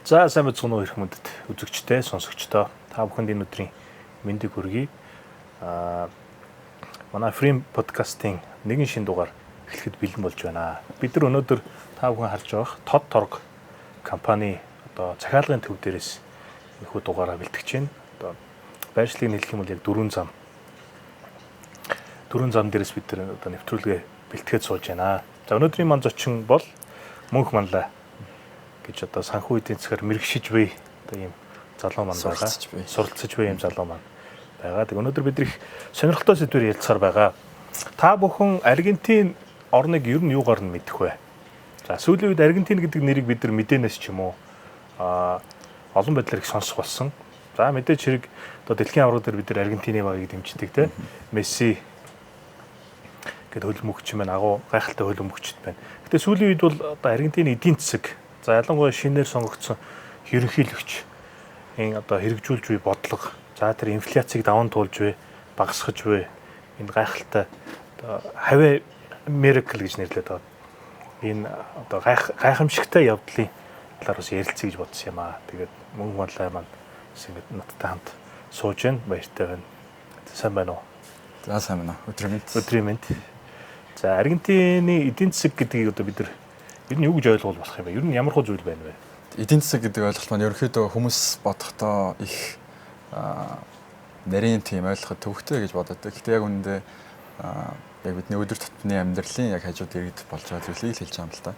За сайн мэцгэн уу ирэх мөндөд үзэгчтэй, сонсогчдоо та бүхэнд энэ өдрийн мэндийг хүргэе. Манай Frame подкастын нэгэн шинэ дугаар эхлэхэд бэлэн болж байна. Бид нар өнөөдөр та бүхэн харж байгаа Тод Торг компани одоо захиалгын төв дээрээс энэхүү дугаараа бэлтгэж байна. Одоо байршлыг хэлэх юм бол яг дөрвөн зам дээрээс бид нар одоо нэвтрүүлгээ бэлтгээд сууж байна. За өнөөдрийн мань зочин бол Мөнх Манлай гэж одоо санхүү эдийн засгаар мэрэгшиж буй одоо ийм залуу маань байгаа. Суралцж буй ийм залуу маань байгаа. Тэг өнөөдөр бид их сонирхолтой сэдвээр ярилцахаар байгаа. Та бүхэн Аргентин орныг ер нь юугаар нь мэдэх вэ? За сүүлийн үед Аргентин гэдэг нэрийг бид нар мэдээнээс ч юм уу олон байдлаар их сонсох болсон. За мэдээж хэрэг одоо дэлхийн аврал дээр бид нар Аргентины багийг дэмждэг те. Месси гэдэг хөлбөмбөгч маань агуу гайхалтай хөлбөмбөгчд байна. Гэтэ сүүлийн үед бол одоо Аргентины эдийн засаг за ялангуяа шинээр сонгогдсон ерөнхийлөгч энэ одоо хэрэгжүүлж буй бодлого за тэр инфляцийг даван туулж буй багасгаж буй энэ гайхалтай одоо хавь miracle гэж нэрлэдэг байгаа. Энэ одоо гайхамшигтай явдлын талаар бас ярилцъя гэж бодсон юм аа. Тэгээд Мөнх Манлай маань бас ингэ надтай хамт сууж байна. Баяртай байна. Сайн байна уу? За сайн байна. Өдрийн мэнд. За Аргентины эдийн засаг гэдгийг одоо бид нар ер нь юу гэж ойлгол болох юм бэ? Ер нь ямар хөө зүйл байна вэ? Эдийн засаг гэдэг ойлголт маань ерөнхийдөө хүмүүс бодохдоо их нарийн тийм ойлголт төвхтэй гэж боддог. Гэхдээ яг үүндээ яг бидний өдөр тутмын амьдралын яг хажууд иргэд болж байгаа зүйлийг хэлж байгаа юм л та.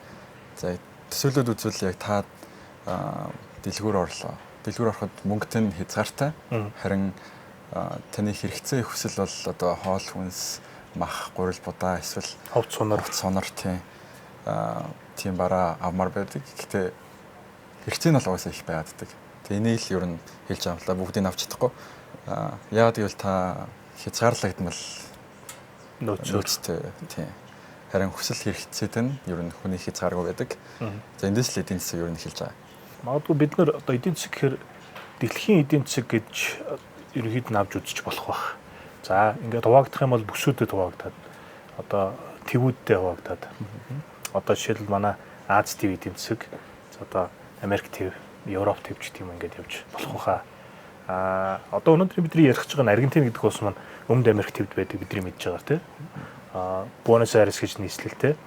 За төсөөлөд үзвэл яг та дэлгүүр орлоо. Дэлгүүр ороход мөнгөтэй нь хязгаартай. Харин таны хэрэгцээ хүсэл бол одоо хоол хүнс, мах, гурил будаа эсвэл ховц сонор тийм бараа авмаар байдаг. Гэхдээ хэрэгцээ нь бол угаасаа их байгааддаг. Тэгээ энийг л ер нь хэлж байгаа юм л да. Бүгдийг авч чадахгүй. Яагаад гэвэл та хязгаарлагдмал нөөцтэй тийм. Харин хүсэл хэрэгцээд нь ер нь хүний хязгааргүй байдаг. За эндээс л эдийн засаг ер нь хэлж байгаа. Магадгүй бид нар одоо эдийн засаг гэхээр дэлхийн эдийн засаг гэж ерөнхийд нь авч үзэж болох байх. За ингээд хуваагдах юм бол бүсүүдэд хуваагдаад одоо твүүдтэй хуваагдаад одоо жишээлбэл манай Аз ТV эдийн засаг одоо Америк ТV, Европ ТV ч тийм ингээд явж болох байхаа. Одоо өнөөдөр бидний ярих гэж байгаа нь Аргентин гэдэг улс маань Өмнөд Америк ТV-д байдаг бидний мэдж байгаа тийм. Буэнос Айрес гэж нийслэлтэй.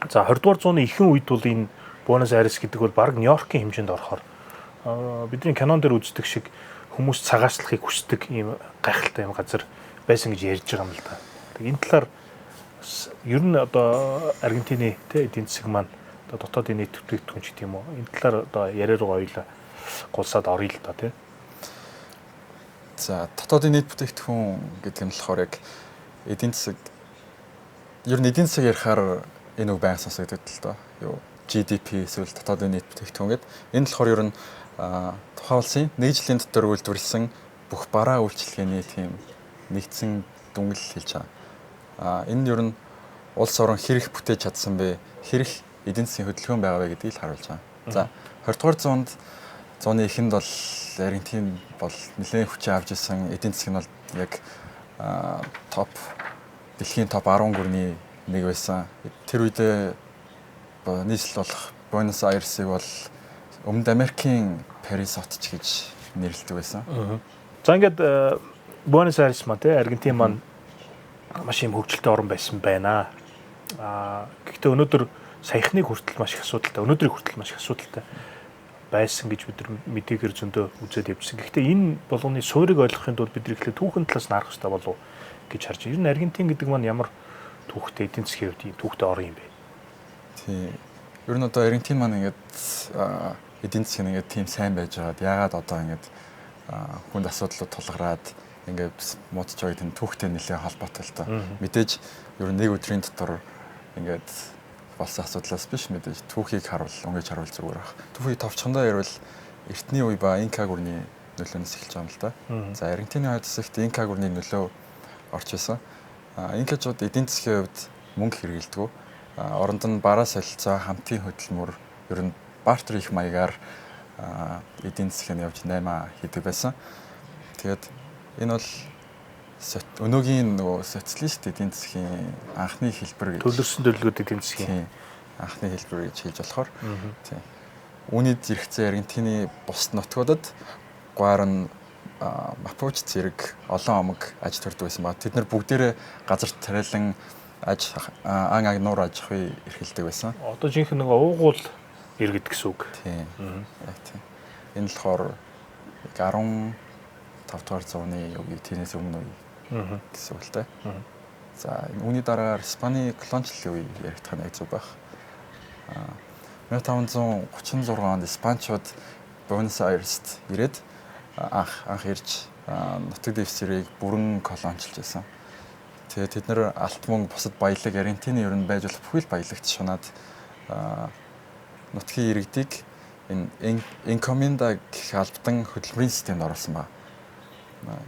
За 20 дугаар зууны ихэнх үед бол энэ Буэнос Айрес гэдэг бол баг Нью-Йоркийн хэмжээнд орохоор бидний кинон дээр үздэг шиг хүмүүс цагаачлахыг хүсдэг ийм гайхалтай юм газар байсан гэж ярьж байгаа юм л да. Энэ талаар ер нь одоо Аргентины эдийн засаг маань одоо дотоодын нийт бүтээгдэхүүн ч тийм үү энэ талаар одоо яриа руу оёлоо гулсаад орё л да тий. За дотоодын нийт бүтээгдэхүүн гэдэг нь болохоор яг эдийн засаг ер нь эдийн засаг ярихаар энэ үг байнга сонсогддог л доо. Юу GDP эсвэл дотоодын нийт бүтээгдэхүүн гэдэг энэ болохоор ер нь тухайн улсын нэг жилийн дотор үйлдвэрлэсэн бүх бараа үйлчилгээний тийм нэгдсэн дүнгийн хэлж байгаа. Энэ ер нь улс орон хэрэг бүтээж чадсан бэ? Хэрэг эдийн засгийн хөдөлгөөн байгаа вэ гэдгийг л харуулж байгаа. За 20 дугаар зууны эхэнд бол Аргентин бол нэлээд хүчээ авч ирсэн эдийн засаг нь бол яг дэлхийн топ 10 гүрний нэг байсан. Тэр үедээ нийслэл болох Буэнос Айресыг бол Өмнөд Америкийн Парис хотч гэж нэрлэдэг байсан. За ингээд Буэнос Айрес маань Аргентин маань маш юм хөгжилтэй орн байсан байна. Гэхдээ өнөөдөр саяхныг хүртэл маш их асуудалтай, өнөөдрийг хүртэл маш их асуудалтай байсан гэж бид нар мэдээгээр зөндөө үзээд явжсан. Гэхдээ энэ болгоны суурийг ойлгохын тулд бид эхлээд түүхэн талаас нь харах хэрэгтэй болов гэж харж байна. Ер нь Аргентин гэдэг маань ямар түүхтэй эдийн засгийн хувьд түүхтэй орн юм бэ? Тийм. Ер нь одоо Аргентин маань ингээд эдийн засаг нь ингээд тийм сайн байж байгаад яагаад одоо ингээд хүнд асуудлууд тулгараад ингээд муудаж байгаа тийм түүхтэй нэлээд холбоотой л та. Мэдээж ер нь нэг өдрийн дотор ингээд болсон асуудлаас биш мэдээж түүхийг өнгөж харуул зүгээр баг. Түүхийг товчхондоо ярил эртний үе ба Инка гүрний нөлөөнөөс эхэлж байгаа юм л да. За Аргентины хойдсогт Инка гүрний нөлөө орж исэн. Инкачууд эдийн засгийн хувьд мөнгө хэрэгэлдэг. Оронд нь бараа солилцоо, хамтын хөдөлмөр, ер нь бартер их маягаар эдийн засгийг явж наймаа хийдэг байсан. Тэгээд энэ бол өнөөгийн нөгөө социалист эдийн засгийн анхны хэлбэр гэж төлөвлөсөн төлөвлөгөөд эдийн засгийн анхны хэлбэр гэж хэлж болохоор. Тийм. Үүний зэрэгцээ Аргентины бус нутгуудад Гуаран Мапуч зэрэг олон омог аж төрдөг байсан ба тэд нар бүгдээрээ газар тариалан ан агнуур аж ахуй эрхэлдэг байсан. Одоо жинхэнэ нэг уугуул иргэд гэсэн үг. Тийм. Яг тийм. Энэ болохоор 15 дугаар зууны үеийг тэрнээс өмнө үе гэсэн үг л дээ. За үүний дараагаар Испани колоничлалын үе яригдах нь яг зөв байх. 1536 онд Испанчууд Буэнос Айрест ирээд анх ирж нутаг дэвсгэрийг бүрэн колоничилж байсан. Тэгээд тэд нэр алт мөнгө бусад баялаг Аргентины ер нь байж болох бүхэл баялагт шунаад нутгийн иргэдийг энэ Encomienda гэх албадан хөдөлмөрийн системд оруулсан ба.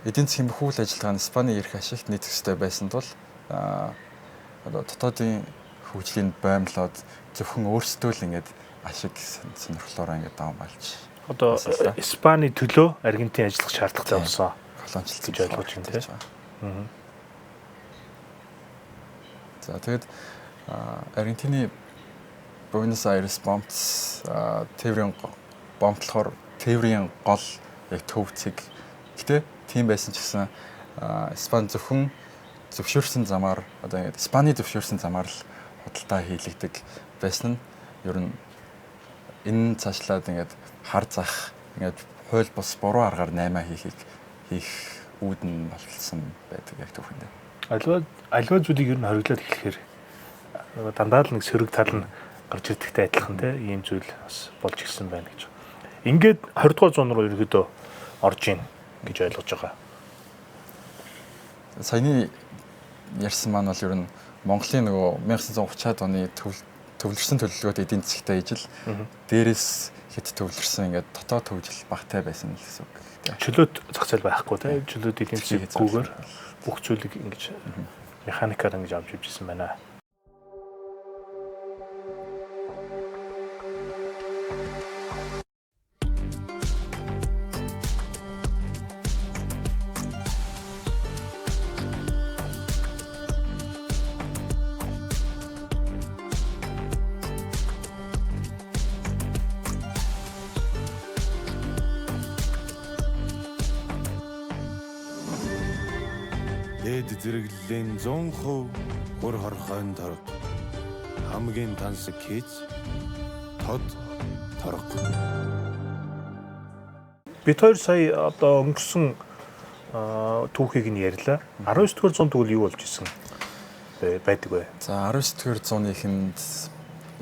Эдийн засгийн бүхэл ажиллагаа нь Испани эрх ашигт нийцэх ёстой байсан тул одоо дотоодын хөгжлийн боомлоод зөвхөн өөрсдөө л ингээд ашиг сонирхлоороо ингээд давамгалж. Одоо Испани төлөө Аргентин ажиллах шаардлагатай болсон. Колоничлалт гэж ойлгож байна тийм. За тэгээд Аргентины Буэнос Айрес бомбц тээврийн бомблохоор тээврийн гол яг төвцөг. Гэтэ тийм байсан ч гэсэн Испани зөвхөн зөвшөөрсөн замаар одоо ингээд Испани зөвшөөрсөн замаар л худалдаа хийлэгдэг байсан нь ер нь энэ цаашлаад ингээд хар зах ингээд хууль бус буруу аргаар 8 хийх үүдэн болсон байдаг яг түүхэндээ. Аливаа зүйлийг ер нь хориглоод эхлэхээр дандаа л нэг сөрөг тал нь гарч ирдэгтэй адилхан тийм ийм зүйл бас болж ирсэн байна гэж. Ингээд 20 дугаар зуун руу ерөөдөө орж ийн гэж ойлгож байгаа. Саяны ярьсан маань бол ер нь Монголын нөгөө 1930-аад оны төвлөрсөн төлөвлөгөөт эдийн засгтай ижил дээрээс хэд төвлөрсөн ингээд дотоод төвжил багтай байсан гэсэн үг. Чөлөөт зах зээл байхгүй тийм чөлөөт эдийн засгүйгээр бүх зүйлийг ингэж механикаар ингэж авч явж ирсэн байна. Дээд зэрэглэлийн 100% бүр хорхойн торг хамгийн тансаг хийж тод торг. Бид хоёр сая одоо өнгөрсөн түүхийг нь ярьлаа. 19 дугаар зуун тэгвэл юу болж исэн байдаг вэ? За 19 дугаар зууны эхэнд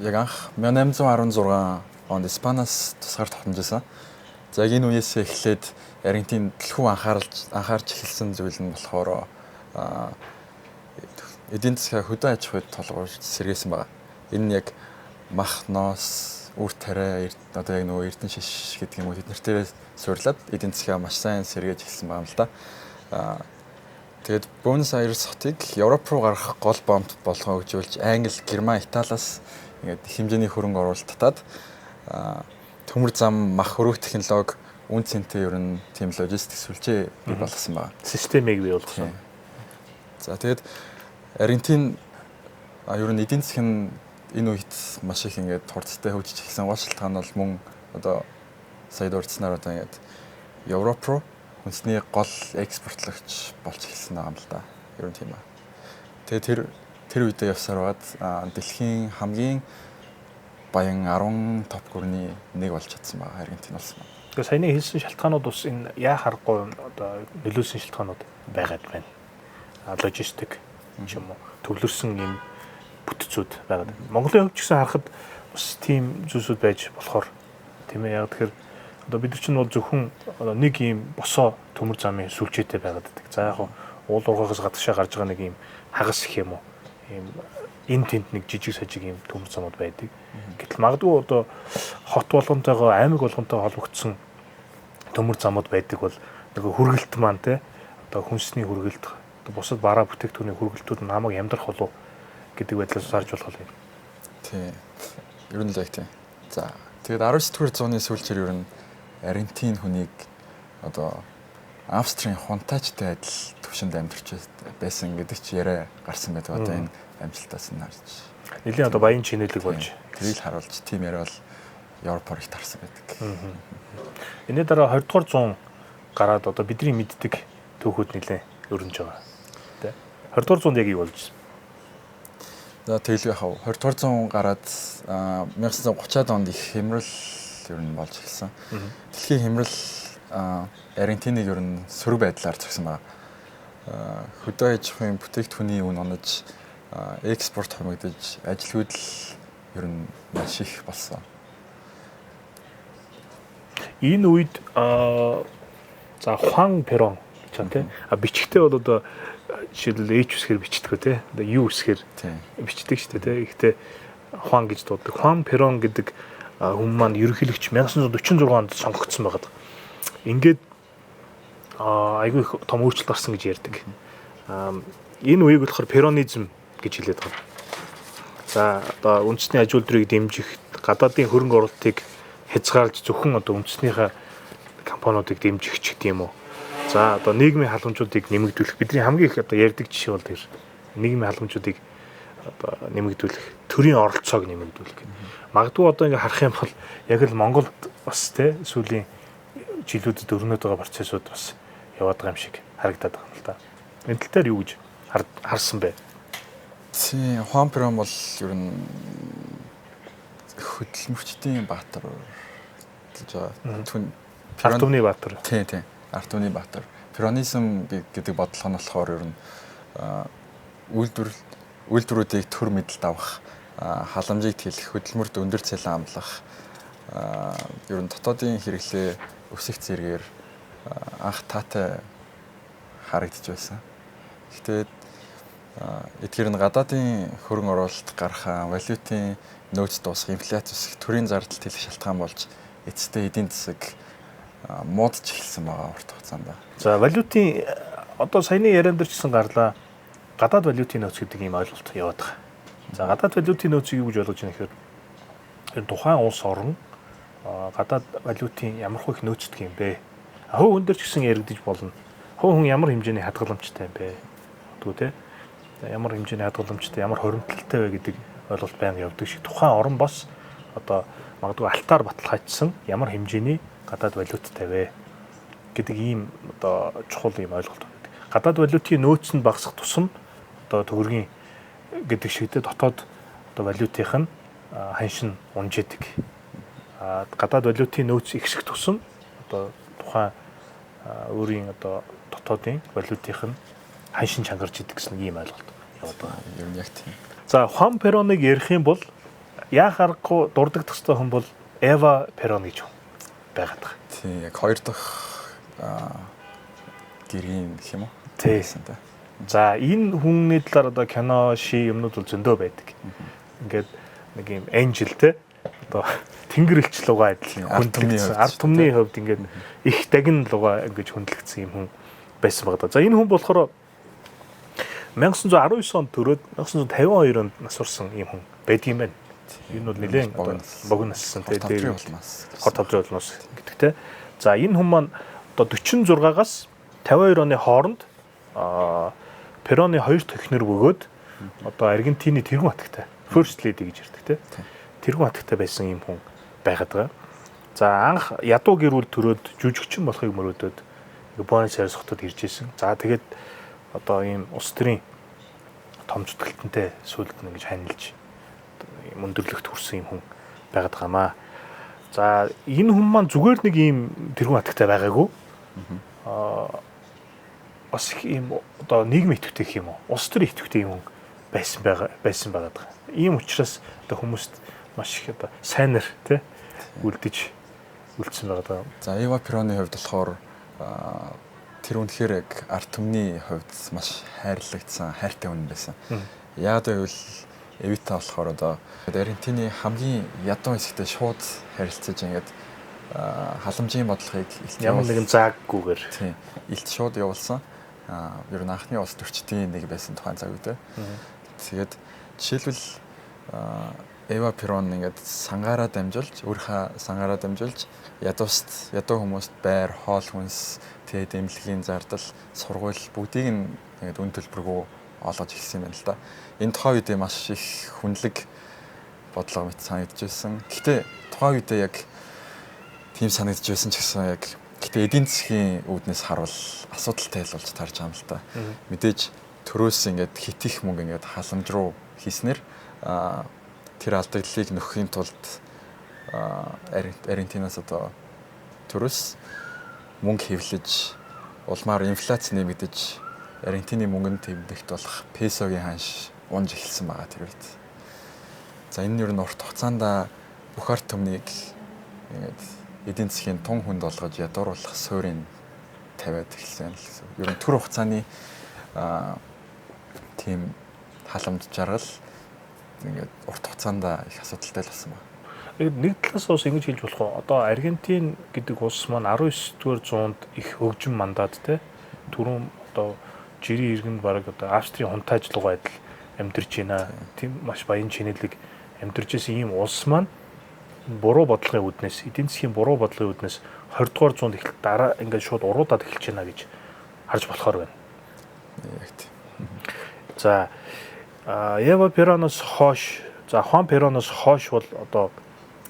яг анх 1816 онд Испаниас тусгаар тогтножсэн. За яг энэ үеэс эхлээд Аргентин дэлхүү анхаарч эхэлсэн зүйл нь болохоор эдийн засгийн хөдөө аж ахуйд толгойж сэргээсэн байна. Энэ нь яг махноос, үр тариа, одоо яг нөгөө эрдэнэ шиш гэдэг юм уу тэд нартээ суурлаад эдийн засгаа маш сайн сэргээж эхэлсэн байна л да. Тэгээд Буэнос Айрес хотыг Европ руу гарах гол бомб болгоо хөгжүүлж Англи, Герман, Италиас ингээд хэмжээний хөрөнгө оруулалт татаад төмөр зам, мах хөрөөх технологи, үн цэнтэй ер нь тийм логистик сүлжээ бий болгосон байна. Системийг бий болгосон. За тэгээд Аргентин ер нь эдийн засгийн энэ үед маш их ингээд хурдтай хөгжиж эхэлсэн гол шалтгаан бол мөн одоо сая дурдсанаар одоо ингээд Европ руу хүнсний гол экспортлогч болж эхэлсэн байгаа юм л да. Ер нь тийм ба. Тэгээд тэр үедээ явсаар байгаад дэлхийн хамгийн баян 10 топ гүрний нэг болж чадсан байгаа Аргентин болсон байна. Тэгээд саяны хэлсэн шалтгаанууд бас энэ яа харахгүй одоо нөлөөсөн шалтгаанууд байгаад байна. Логистик ч юм уу төвлөрсөн юм бүтцүүд байгаад. Монголын хувьд ч гэсэн харахад бас тийм зүйлсүүд байж болохоор тийм ээ. Яг тэгэхээр одоо бид нар чинь бол зөвхөн нэг юм босоо төмөр замын сүлжээтэй байгаад байдаг. За яг уул уургаас гадагшаа гарч байгаа нэг юм хагас гэх юм уу. Ийм энэ тент нэг жижиг сажиг юм төмөр замууд байдаг. Гэтэл магадгүй одоо хот болгонтойгоо аймаг болгонтой холбогдсон төмөр замууд байдаг бол нөгөө хүргэлт маань те одоо хүнсний хүргэлт бусад бараа бүтээгдэхүүний хүргэлтүүд нь намайг ямдрах болов гэдэг байдлаас харж болох юм. Тийм. Ер нь л яг тийм. За тэгээд 19 дугаар зууны сүүлчээр ер нь Аргентин хүнийг одоо Австрийн хунтаачтай адил төвшөнд амьдарч байсан гэдэг чи яриа гарсан байдаг одоо энэ амжилтаас нь харж. Нэлийн одоо баян чинэлэг болж тэрийг харуулж тийм яриа бол Европоор их тарсан байдаг. Энэний дараа 20 дугаар зуун гараад одоо бидний мэддэг түүхүүд нэлээ өрнөж байгаа. Тэ. 20 дугаар зуунд яг юу болж байна? За тэгэл яхав 20 дугаар зуун гараад 1930-аад онд их хямрал ер нь болж эхэлсэн. Дэлхийн хямрал Аргентиныг ер нь сөрөг байдлаар зогсон байна. Хөдөө аж ахуйн бүтээгдэхүүний үн онож экспорт хямигдаж ажил хөдөл ер нь маш их болсон. Энэ үед за Хуан Перон гэж байна тийм. Бичгтээ бол одоо жишээлбэл H үсгээр бичдэг үү тийм. Одоо U үсгээр бичдэг шүү дээ тийм. Ихтэй Хуан гэж дууддаг. Хуан Перон гэдэг хүн маань ерөнхийлөгч 1946 онд сонгогдсон байгаад. Ингээд айгүй их том өөрчлөлт гарсан гэж ярьдаг. Энэ үеийг болохоор перонизм гэж хэлээд байгаа. За одоо үндэсний аж үйлдвэрийг дэмжих, гадаадын хөрөнгө оруулалтыг хязгаарлаж зөвхөн одоо үндэснийхээ компаниудыг дэмжих ч гэдэг юм уу. За одоо нийгмийн халамжуудыг нэмэгдүүлэх. Бидний хамгийн их одоо ярьдаг жишээ бол тэр нийгмийн халамжуудыг одоо нэмэгдүүлэх, төрийн оролцоог нэмэгдүүлэх. Магадгүй одоо ингээ харах юм бол яг л Монголд бас те сүүлийн жилүүдэд өрнөд байгаа процессууд бас яваад байгаа юм шиг харагдаад байгаа юм л да. Энэ тал дээр юу гэж харсан бэ? Тийм, Хуан Перон бол ер нь хөдөлмөрчдийн баатар гэж байна. Арт түмний баатар. Тийм. Арт түмний баатар. Перонизм гэдэг бодлого нь болохоор ер нь үйлдвэрүүдийг төр мэдэлд авах, халамжийг тэлэх, хөдөлмөрт өндөр цалин амлах, ер нь дотоодын хэрэглээ өсөх зэргээр анх таатай харагдаж байсан. Гэхдээ эдгээр нь гадаадын хөрөнгө оруулалт гарах, валютын нөөц дуусах, инфляц өсөх, төрийн зардал тэлэх шалтгаан болж эцэстээ эдийн засаг муудж эхэлсэн байгаа урт хугацаанд. За валютын одоо саяны ярианд дэрчсэн гарлаа. Гадаад валютын нөөц гэдэг ийм ойлголт яваад байгаа. За гадаад валютын нөөцийг юу гэж ойлгож байна гэхээр энэ тухайн улс орн гадаад валютын ямар их нөөцдөг юм бэ? Хувь хүн дээр ч гэсэн яригдж болно. Хувь хүн ямар хэмжээний хадгаламжтай юм бэ? Тэгвэл те ямар хэмжээний хадгаламжтай, ямар хоримтлалтай вэ гэдэг ойлголт байнга явдаг шиг тухайн орн бас одоо магадгүй алтаар баталгаажсан ямар хэмжээний гадаад валюттай вэ гэдэг ийм одоо чухал ийм ойлголт байдаг. Гадаад валютын нөөц нь багасах тусам одоо төгрөгийн гэдэг шигдээ дотоод одоо валютынх нь ханшин унжээдэг. Гадаад валютын нөөц ихсэх тусам одоо тухайн өөрийн одоо дотоодын валютынх нь ханшин чангарч идэг гэсэн ийм ойлголт яваад байгаа. Ер нь яг тийм. За Хуан Пероныг ярих юм бол яа харахгүй дурддаг төстэй хүн бол Эва Перон гэж байгаад байгаа. Тийм, яг хоёр дахь гэргийн гэх юм уу? Тийм. За энэ хүнний талаар одоо кино, ши юмнууд бол зөндөө байдаг. Ингээд нэг юм Angel те одоо тэнгэр элч лугаа адил хүндлэгдсэн. Ард түмний хувьд ингээд их дагин лугаа ингэж хүндлэгдсэн юм хүн байсан байгаа. За энэ хүн болохоор 1919 онд төрөөд 1952 онд насурсан юм хүн байдгийм байна. Энэ бол нэлээд богино нассан те дээр хот тавдрын улмаас гэдэг те. За энэ хүн маань одоо 46-аас 52 оны хооронд Пероны хоёр технэр бөгөөд одоо Аргентины тэргүүн хатагтай First Lady гэж ярьдаг те. Тэргүүн хатагтай байсан юм хүн байгаад байгаа. За анх ядуу гэрүүл төрөөд жүжигчин болохыг мөрөөдөд Буэнос Айрес хотод ирж исэн. За тэгээд одоо ийм улс төрийн том зүтгэлтэнтэй сүлд нь ингэж ханилж мөндөрлөгт хүрсэн юм хүн байгаад байгаамаа. За энэ хүн маань зүгээр нэг ийм тэргүүн хатагтай байгаагүй. Бас ийм одоо нийгмийн идэвхтэй гэх юм уу? Улс төрийн идэвхтэй юм байсан байгаад байгаа. Ийм учраас одоо хүмүүст маш их одоо сайнэр тий үлдэж үлдсэн байгаа. За Эва Пероны хувьд болохоор тэр үнэхээр яг арт түмний хувьд маш хайрлагдсан, хайртай хүн байсан. Яг гэвэл Эвита болохоор одоо Аргентины хамгийн ядуу хэсэгтэй шууд харилцаж ингээд халамжийн бодлогыг ямар нэгэн зааггүйгээр тийм илт шууд явуулсан. Ер нь анхны улс төрчдийн нэг байсан тухайн цаг үед. Тэгээд жишээлбэл Эва Перон ингээд сангаараа дамжуулж, өөрийнхөө сангаараа дамжуулж ядуу хүмүүст байр, хоол хүнс, тэгээд эмнэлгийн зардал, сургууль бүгдийг нь ингээд үн төлбөргүй олгож эхэлсэн юм байна л да. Энэ тухайн үед маш их хүнлэг бодлого мэт санагдчихсэн. Гэхдээ тухайн үедээ яг тийм санагдчихсэн ч гэсэн яг гэхдээ эдийн засгийн үүднээс харуул асуудалтай л болж тарж байгаа юм л та. Мэдээж төрөөс ингээд хит их мөнгө ингээд халамж руу хийснээр тэр алдагдлыг нөхөхийн тулд Аргентинаас одоо төрөөс мөнгө хэвлэж улмаар инфляц нэмэгдэж Аргентины мөнгөнд тэмдэгт болох песогийн ханш унж эхэлсэн байгаа тэр үед. За энэ нь ер нь урт хугацаанд бүх ард түмнийг ингээд эдийн засгийн тун хүнд болгож ядууруулах суурийг тавиад эхэлсэн л гэсэн. Ер нь түр хугацааны тийм халамж жаргал ингээд урт хугацаанд их асуудалтай л болсон байна. Нэг талаас бас ингэж хэлж болох уу? Одоо Аргентин гэдэг улс маань 19-р зуунд их хөгжим мандат те түрүүн одоо жирийн иргэнд бараг одоо Австрийн хунтайжлага байдал амьдарч байна. Тийм маш баян чинэлэг амьдарч исэн ийм улс маань буруу бодлогын үүднээс эдийн засгийн буруу бодлогын үүднээс 20-р зуунд эхэлт дараа ингээд шууд уруудаад эхэлж байна гэж харж болохоор байна. Яг тийм. За Эва Пероноос хойш, за Хуан Пероноос хойш бол одоо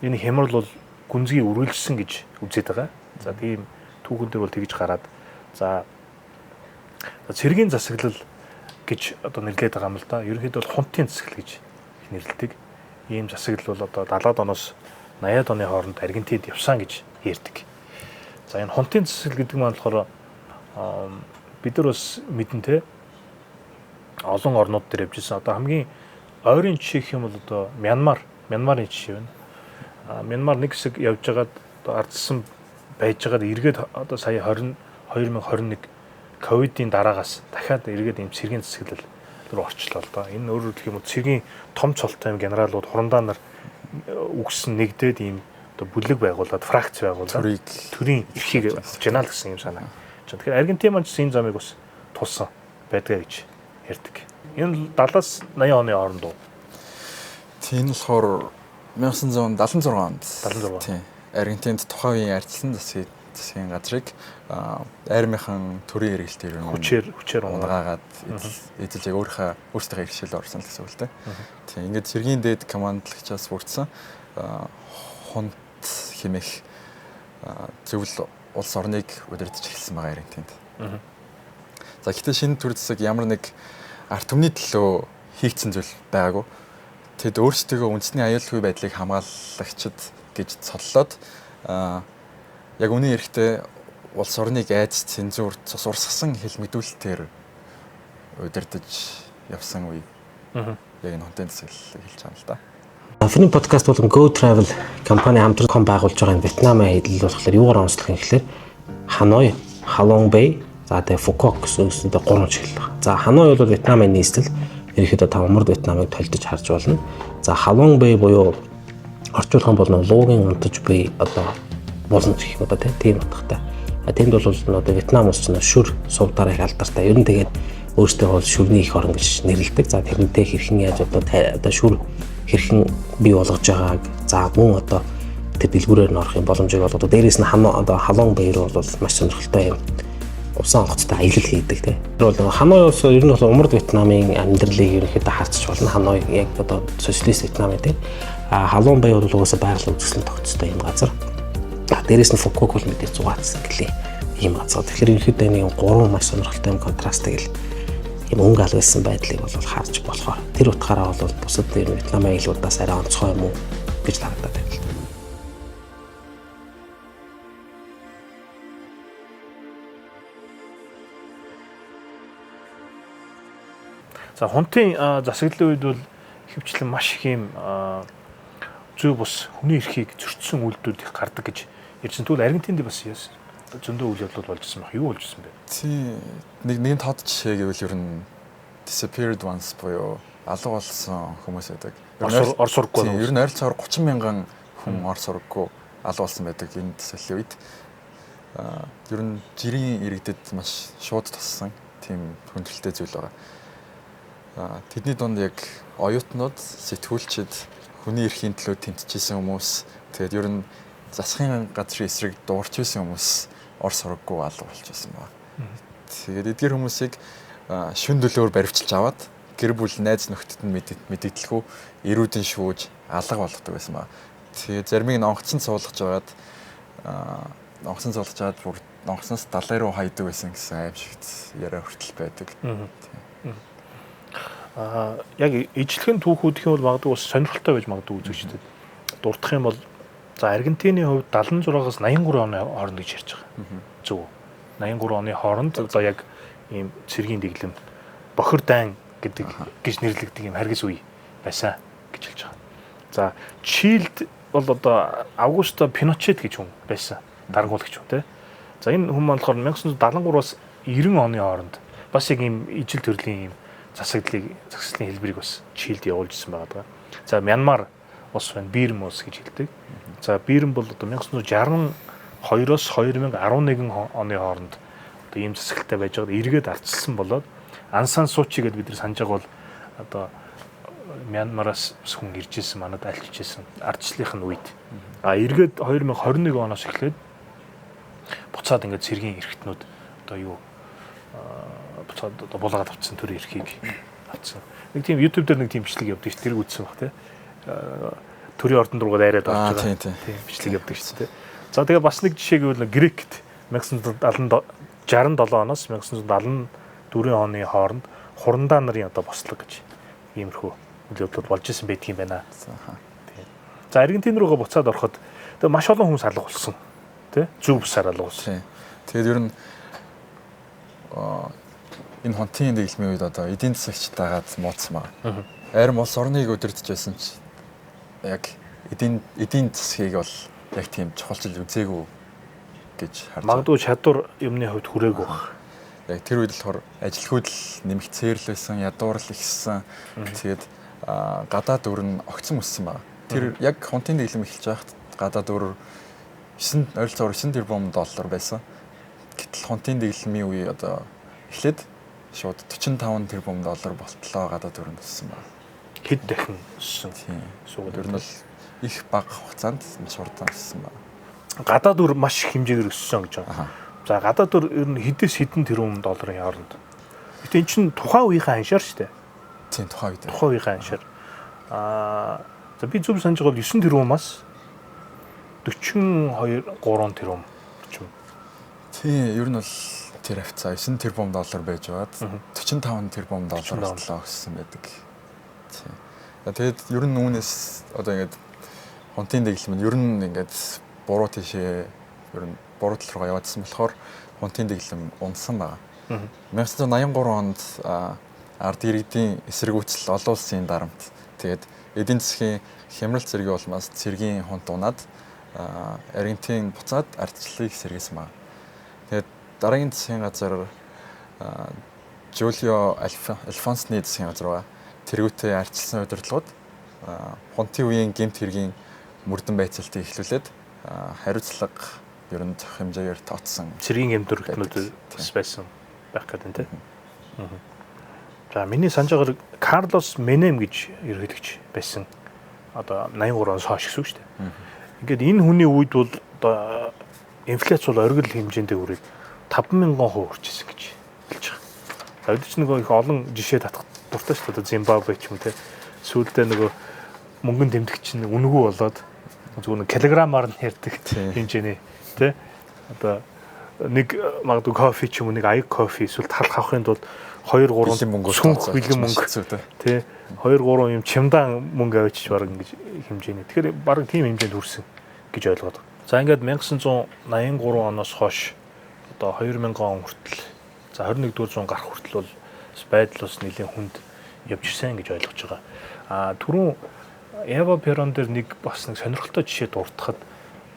энэ хямрал бол гүнзгий үргэлжсэн гэж үзээд байгаа. За тийм түүхэн дээр бол тэгж гараад за цэргийн засаглал гэж одоо нэрлэдэг байгаа юм л да. Ерөнхийдөө бол хунтын засаглал гэж нэрлэдэг. Ийм засаглал бол одоо 70-аад оноос 80-аад оны хооронд Аргентинд явсан гэж ярьдаг. За энэ хунтын засаглал гэдэг маань болохоор бид нар бас мэдэн те олон орнууд дээр явжсэн. Одоо хамгийн ойрын жишээ гэх юм бол одоо Мянмарын жишээ байна. Мянмар нэг хэсэг явж байгаад ардсан байж байгаад эргээд одоо сая 2021 ковидын дараагаас дахиад эргээд ийм цэргийн засаглал руу орчлоо л доо. Энэ өөрөөр хэлэх юм бол цэргийн том цолтой юм генералууд хурандаа нар үгсэн нэгдээд ийм одоо бүлэг байгуулад фракц байгуулад төрийн эрхийг авч яана л гэсэн юм санаа. Тэгэхээр Аргентин маань энэ замыг бас тулсан байдгаа гэж ярьдаг. Энэ 70-аас 80 оны хооронд уу? Тийм болохоор 1976 онд. 76. Тийм. Аргентинд тухайн үеийн ардчилсан засгийн газрыг армийнхан төрийн хэрэгэлтээр хүчээр унгаагаад эзэлж яг өөрсдийнхөө хэрэгшээл орсон гэсэн үг л дээ. Тийм. Ингээд цэргийн дээд командлагчаас бүрдсэн хунт хэмээх зөвл улс орныг удирдах эхэлсэн байгаа Аргентинд. За гэхдээ шинэ төр засаг ямар нэг ард түмний төлөө хийгдсэн зүйл байгаагүй. Тэд өөрсдөө үндэсний аюулгүй байдлыг хамгаалагчид гэж цоллоод яг үнэн эрэхтэй улс орныг айдас цензур цус урсгасан хэл мэдүүлэлтээр удирдах явсан үе. Яг энэ хунтын засаглалыг хэлж байгаа юм л да. Африкийн подкаст болон Go Travel компани хамтран байгуулж байгаа Вьетнамын хэлэл болохоор юугаар онцлох юм гэхээр Ханой, Халон Бэй, за тэгээ Фукок гэсэн үгсэндээ 3 чиглэл байна. За Ханой бол Вьетнамын нийслэл ерөөхдөө та умард Вьетнамыг толдож харж болно. За Халон Бэй буюу орчуулах юм бол луугийн унтаж буй одоо боломж гэх юм одоо тийм утгатай. Тэнд бол одоо Вьетнам улс чинь шүр сув дараах алдартай. Ер нь тэгээд өөртөө бол шүрний их орн гэж нэрлэдэг. За тэрнтэй хэрхэн яаж одоо шүр хэрхэн бий болгож байгааг за мөн одоо тэр дэлгүүрээр нь орох юм боломжийг бол одоо дээрээс нь Халон Бэй руу бол маш сонирхолтой юм усан онгоцтой аялал хийдэг тийм. Тэр бол Ханой улс ер нь бол умард Вьетнамын амьдралыг ерөнхийдөө харцч болно. Ханой яг одоо социалист Вьетнам тийм. Халон Бэй бол угаасаа байгалийн үзэсгэлэн тогтцтой юм газар. Дээрээс нь Фукок бол мэдээ зугаацсан гэлээ ийм газар. Тэгэхээр ерөнхийдөө нэг 3 маш сонирхолтой юм контрасттай гэл ийм өнгө алгасан байдлыг бол харж болохоор тэр утгаараа бол бусад Вьетнамын аяллуудаас арай онцгой юм уу гэж харагдаад байна. За хунтын засаглалын үед бол хөвчлэн маш их юм зөв бус хүний эрхийг зөрчсөн үйлдэлүүд их гардаг гэж ярьсан. Тэгвэл Аргентинд бас зөндөө үйл явдлууд болж ирсэн баг. Юу болж ирсэн бэ? Тийм нэгэн тод жишээ гэвэл ер нь disappeared ones буюу алга болсон хүмүүс байдаг. Орос сурггүй. Ер нь ойролцоогоор 30 мянган хүн орос сурггүй алга болсон байдаг энэ төсөөллийн үед. Ер нь жирийн иргэдэд маш шууд туссан тийм хүндрэлтэй зүйл байгаа. Тэдний донд яг оюутнууд, сэтгүүлчид, хүний эрхийн төлөө тэмцэжсэн хүмүүс, тэгээд ер нь засгийн газрын эсрэг дуурч байсан хүмүүс орос сургаггүй алга болчихсон байна. Тэгээд эдгээр хүмүүсийг шүн дөлөөр баривчилж аваад гэр бүл найз нөхдөд нь мэдэгдлэхүү эрүүдэн шүүж алга болгодог байсан ба. Тэгээ заримыг нь онгоцон цуулгаж байгаад бүр онгоцноос далай руу хайдаг байсан гэсэн аимшигт яриа хүртэл байдаг. Яг ижлэхэн түүхүүдийн бол магадгүй бас сонирхолтой байж магадгүй үзэгчдэд. Дурдах юм бол за Аргентины хувьд 76-аас 83 оны хооронд гэж ярьж байгаа. Зөв. 83 оны хооронд одоо яг ийм цэргийн дэглэм бохир дайн гэдэг гэж нэрлэгдэх ийм харгас үе байсан гэж хэлж байгаа. За Чилд бол одоо Аугусто Пиночет гэж хүн байсан. Даргуулагч хүн тий. За энэ хүн болохоор 1973-аас 90 оны хооронд бас яг ийм ижил төрлийн ийм засаглалын хэлбэрийг бас Чилд явуулж ирсэн байгаа. За Мянмар улс байна, Бирм улс гэж хэлдэг. За Бирм бол одоо 1962-оос 2011 оны хооронд одоо ийм засаглалтай байж байгаад эргээд ардчилсан болоод Ан Сан Сучи гэдээ бид нар санаж байгаа бол одоо Мянмараас хүн ирж ирсэн манад альчиж ирсэн ардчлалын үед. Эргээд 2021 оноос эхлээд буцаад ингээд цэргийн эрхтнүүд одоо юу буцаад одоо булгаад авцсан төр эрхийг авцсан. Нэг тийм YouTube дээр нэг тийм бичлэг явдаг шүү. Тэрийг үзсэн баг тий. Төрийн ордонд руугаа дайраад орж байгаа. Тийм бичлэг явдаг шүү тий. За тэгээ бас нэг жишээ гэвэл Грект 1967 оноос 1974 оны хооронд хурандаа нарын одоо бослог гэж иймэрхүү үйл явдлууд болж исэн байдгийн байна. За Аргентин руугаа буцаад ороход тэгээ маш олон хүмүүс алга болсон. Тэ? Зүг бусаар алга болсон. Тэгээд ер нь энэ хонтын дэглэмийн үед одоо эдийн засагч дагаад муудсан ба. Арим улс орныг удирдах байсан ч яг эдийн засгийг бол яг тийм чухалчил үзээгүй гэж харж байна. Магадгүй чадвар юмны хувьд хүрээгүй баг. Яг тэр үед болохоор ажилгүйд л нэмэгцээрлсэн, ядуурл ихссэн. Тэгээд гадаад өр нь огцон өссөн ба. Тэр яг хонтын дэглэм эхэлж байхад гадаад өр ойролцоогоор 9 тэрбум доллар байсан. Гэтэл хонтын дэглэмийн үе одоо эхлээд шууд 45 тэрбум доллар болтлоо гадаад өр нь өссөн ба. Хэд дахин өссөн. Шууд ер нь бол их бага хугацаанд маш хурдан өссөн ба. Гадаад өр маш их хэмжээгээр өссөн гэж байна. За гадаад өр ер нь хэдээс хэдэн тэрбум долларын хооронд. Гэтэ эн чинь тухайн үеийнхээ аншаар шүү дээ. Тийм тухайн үед. Тухайн үеийнхээ аншаар. За би зөв санаж байгаа бол 9 тэрбумаас 42 3 тэрбум ч юм. Тийм ер нь бол тэр хавцаа 9 тэрбум доллар байж байгаад 45 тэрбум доллар болтлоо өссөн байдаг. Тийм. Тэгээд ер нь үүнээс одоо ингээд хонтын дэглэм нь ер нь ингээд буруу тийшээ ер нь буруу тал руугаа яваадсан болохоор хонтын дэглэм унсан байна. 1983 онд ард иргэдийн эсэргүүцэл олон улсын дарамт тэгээд эдийн засгийн хямрал цэргийн улмаас цэргийн хонт унаад Аргентин буцаад ардчлалыг сэргээсэн байна. Тэгээд дараагийн засгийн газар Жулио Альфонсны засгийн газар тэргүүтээ ардчилсан удирдлагууд хонтын үеийн гэмт хэргийн мөрдөн байцаалтыг эхлүүлээд хариуцлага ер нь зөх хэмжээгээр тооцсон цэргийн гэмтэрхтнүүд байсан байх гэдэг тийм. За миний санаж байгаагаар Карлос Менем гэж ерөнхийлөгч байсан. Одоо 83-оос хойш гэсэн үг шүү дээ. Ингээд энэ хүний үед бол одоо инфляц бол оргил хэмжээндээ хүрээд 50000% хүрчихсэн гэж хэлж байгаа. За бид ч нөгөө их олон жишээ татах дуртай шүү дээ. Зимбабве ч юм те. Сүүлдээ нөгөө мөнгөн тэмдэгч нь үнэгүй болоод зүгээр килограммаар нь ярьдаг хэмжээний те. Одоо нэг магадгүй кофе ч юм уу нэг аяг кофе эсвэл талх авахын тулд 2-3 сүнх бэлэн мөнгө тий 2-3 юм чимдан мөнгө авчиж бараг ингэж хэмжээний. Тэгэхээр бараг тийм хэмжээнд хүрсэн гэж ойлгоод. За ингээд 1983 оноос хойш одоо 2000 он хүртэл за 21-р зуун гарах хүртэл бол байдал бас нэлээд хүнд явж ирсэн гэж ойлгож байгаа. Түрүүн Эва Перон дээр нэг бас нэг сонирхолтой жишээ дуртахад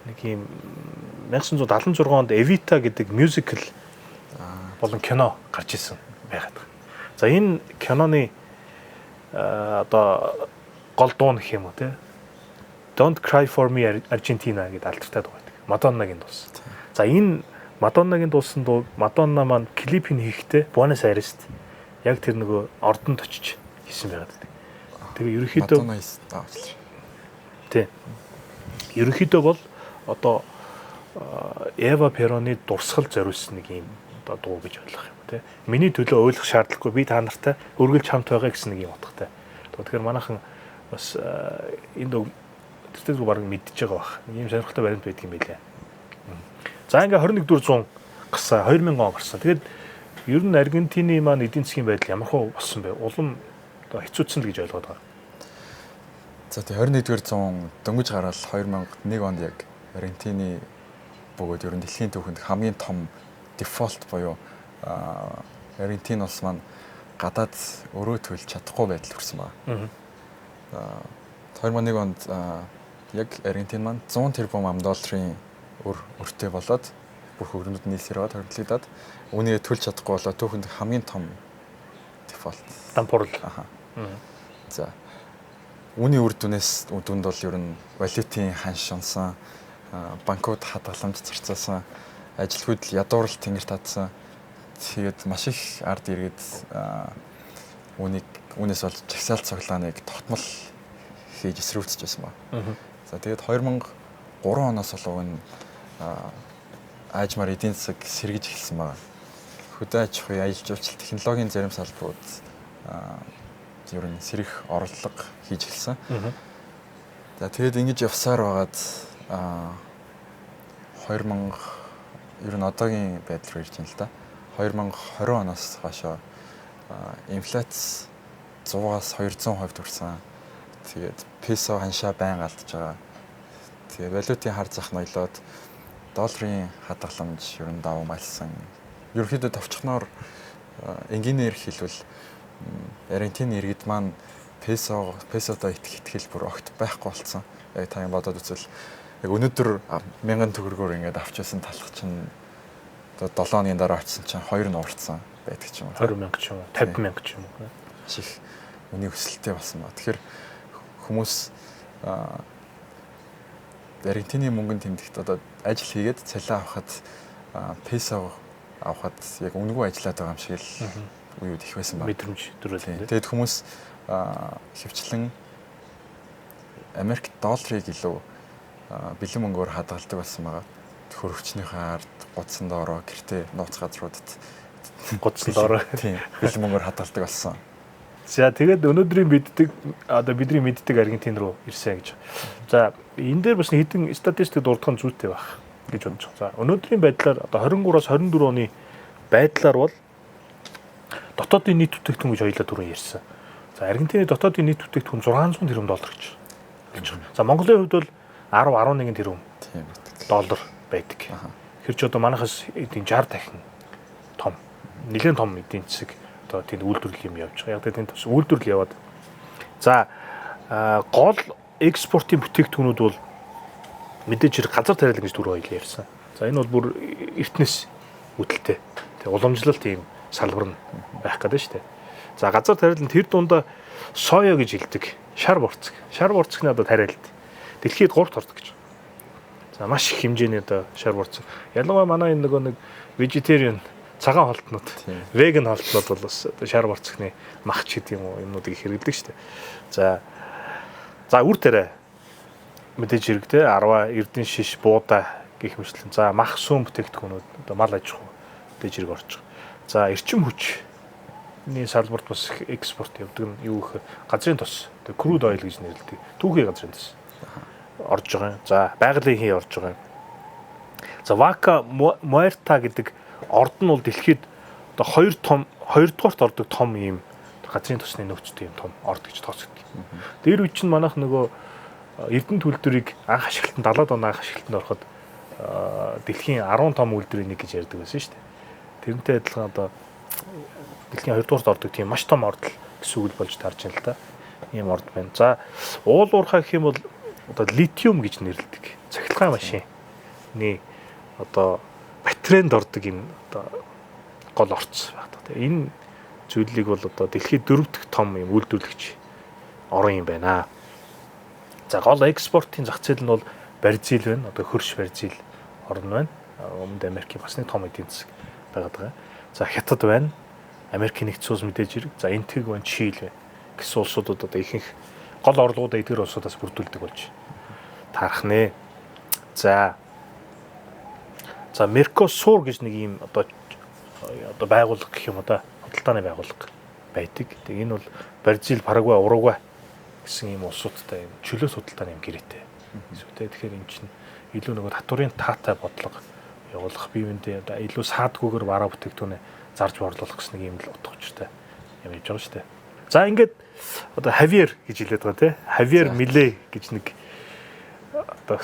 нэг юм 1976 онд Evita гэдэг мюзикл болон кино гарч ирсэн байгаад. За энэ киноны одоо гол дуу гэх юм уу те Don't Cry for Me Argentina гэдэг алдартай дуу байдаг. Мадоннагийн дуус. За энэ Мадоннагийн дуусан дуу Мадонна маань клипийг хийхдээ Буэнос Айрест яг тэр нөгөө ордонд очиж хийсэн байгаад. Тэгээ ерөнхийдөө тий. Ерөнхийдөө бол одоо Эва Пероны дурсгал зориулсан нэг юм одоо дуу гэж ойлгох юм тий. Миний төлөө ойлгох шаардлагагүй би та нартай үргэлж хамт байгаа гэсэн нэг юм утгатай. Тэгэхээр манайхан бас энэ дуу тэртээ рүү баг мэдчихэж байгаа бах. Ийм сонирхолтой баримт байдаг юм байлаа. За ингээ 21 гарсан 2000 он гарсан. Тэгээд ер нь Аргентины маань эдийн засгийн байдал ямар хөө болсон бэ? Улам одоо хэцүүдсэн л гэж ойлгоод байгаа. За тий 21-р зуун дөнгөж гараад 2001 онд яг Аргентины бөгөөд ер нь дэлхийн түүхэнд хамгийн том дефолт буюу Аргентин улс маань гадаад өрөө төлж чадахгүй байдал хүрсэн байна. 2001 онд яг Аргентин маань 100 тэрбум $, өртөө болоод бүх хөргөнүүд нийлсээр тохиолдлогдоод үүнийг төлж чадахгүй болоод түүхэнд хамгийн том дефолт дампуурл. За үүний үр дүнээс дүнд бол ер нь валютын ханш унсан, банкуд хадгаламж зарцаасан, ажилгүйд ядуурл тэнгэр татсан. Тэгээд маш их ард иргэд үүнээс болж жагсаалт цуглааныг тогтмол хийж эсрүүцэж байсан ба. За тэгээд 2003 оноос болов энэ аажмаар эдийн засаг сэргэж эхэлсэн байна. Хөдөө аж ахуй, аялал жуулчлал, технологийн зарим салбарууд ер нь сэрэх орлого хийж эхэлсэн. За тэгээд ингэж явсаар байгаад 2000 ер нь одоогийн байдал руу ирж байна л да. 2020 оноос хойшоо инфляц 100-аас 200% хүрсэн. Тэгээд песо ханшаа байнга алдж байгаа. Тэгээд валютын хар зах ноёлоод долларын хадгаламж ер нь давуу малсан. Ерөнхийдөө товчхоноор энгийнээр хэлбэл Аргентины иргэд маань песодоо итгэл бүр огт байхгүй болсон. Яг та юм бодоод үзвэл яг өнөөдөр 1000 төгрөгөөр ингээд авчихсан талх чинь одоо 7 хоногийн дараа очсон чинь 2 нуурцсан байдаг ч юм уу. 20,000 ч юм уу, 50,000 ч юм уу. Чих үний өсөлттэй болсон ба. Тэгэхээр хүмүүс Аргентины мөнгөнд тэмдэгт одоо ажил хийгээд цалин авахад песо авахад яг үнэгүй ажиллаад байгаа юм шиг л үеуд их байсан ба. Мэдрэмж төрүүлээ. Тэгээд хүмүүс хөвчлэн Америк долларыг илүү бэлэн мөнгөөр хадгалдаг болсон байгаа. Хөрөгчнийхээ ард гудсан доороо гэртээ нууц газруудад Гудсан доороо тийм бэлэн мөнгөөр хадгалдаг болсон. За тэгээд өнөөдрийн бидний мэддэг Аргентин руу ирсэн гэж. За энэ дээр бас хэдэн статистик дурдах нь зүйтэй байх гэж бодож байна. За өнөөдрийн байдлаар одоо 23-аас 24 оны байдлаар бол дотоодын нийт бүтээгдэхүүн гэж хоёулаа түрүү ярьсан. За Аргентины дотоодын нийт бүтээгдэхүүн $600 тэрбум гэж хэлж байна. За Монголын хувьд бол 10-11 тэрбум доллар байдаг. Тэр ч одоо манайхаас эдийн 60 дахин том, нэлээд том эдийн засаг одоо тэнд үйлдвэрлэл юм явж байгаа. Яг тэнд бас үйлдвэрлэл яваад. За гол экспортын бүтээгдэхүүнүүд бол мэдээж хэрэг газар тариалан гэж түрүү хоёул ярьсан. За энэ бол бүр эртнээс үүдэлтэй. Тэг уламжлалт ийм салбар нь байх гэдэг шүү дээ. За газар тариалан тэр дундаа соё гэж хэлдэг. Шар борцог. Шар борцогны одоо тариалт. Дэлхийд 3-т ордог гэж. За маш их хэмжээний одоо шар борцог. Ялангуяа манай энэ нэг vegetarian цагаан холтнууд, веган холтнууд бол бас шар борцогны махч гэдэг юм уу юмнуудыг хэрэглэдэг шүү дээ. За үр тариа мэдээж хэрэг те 10 эрдэн шиш буудаа гэх мэтлэн. За мах сүм бүтээгдэхүүнүүд одоо мал аж ахуй мэдээж хэрэг орж байгаа. За эрчим хүчний салбарт бас экспорт явдаг нь юу гэх газрын тос, тэг crude oil гэж нэрлэдэг. Түүхий газрын тос орж байгаа юм. За байгалийн хий орж байгаа юм. За Vaca Muerta гэдэг орд нь бол дэлхийд одоо 2-дугаарт ордог том ийм газрын тосны нөөцтэй юм том орд гэж тооцогддог. Дээр үе чинь манайх нөгөө Эрдэнэ төлдөрийг анх ашиглалтанд 70-аад оны анх ашиглалтанд ороход дэлхийн 10 том үйлдвэрийн нэг гэж ярьдаг байсан шүү дээ. Тэрнтэй адилхан одоо дэлхийн 2-дугаарт ордог тийм маш том орд гэсэн үг болж таарч байна л да. Ийм орд байна. За уул уурхай гэх юм бол одоо литиум гэж нэрлэдэг. Цахилгаан машины одоо батарейнд ордог энэ одоо гол орц байдаг. Энэ зүйлийг бол одоо дэлхийд 4 дахь том юм үйлдвэрлэгч орон юм байна. За гол экспортын зах зээл нь бол Бразил байна. Одоо хөрш Бразил орн байна. Өмнөд Америкийн бас нэг том эдийн засаг байгаад байгаа. За Хятад байна. Америкийн нэгдсэн улс мэдээж хэрэг. За Энтэг байна, Чили байна. Гэсэн улсуудад одоо ихэнх гол орлогуудаа эдгээр улсуудаас бүрдүүлдэг болж таарах нэ. За Меркосур гэж нэг ийм одоо одоо байгууллага гэх юм уу да худалдааны байгууллага байдаг. Тэгээ энэ бол Бразил, Парагвай, Уругвай гэсэн ийм улсуудтай юм чөлөөт худалдааны юм гэрээтэй. Эсвэл тэгэхээр энэ чинь илүү нөгөө татварын таатай бодлого явуулах биеиндээ одоо илүү саадгүйгээр бараа бүтээгдэхүүнээ зарж борлуулах гэсэн нэг юм л утга учиртай юм явж байгаа шүү дээ. За ингээд одоо Хавьер гэж хэлээд байгаа тийм Хавьер Миле гэж нэг одоо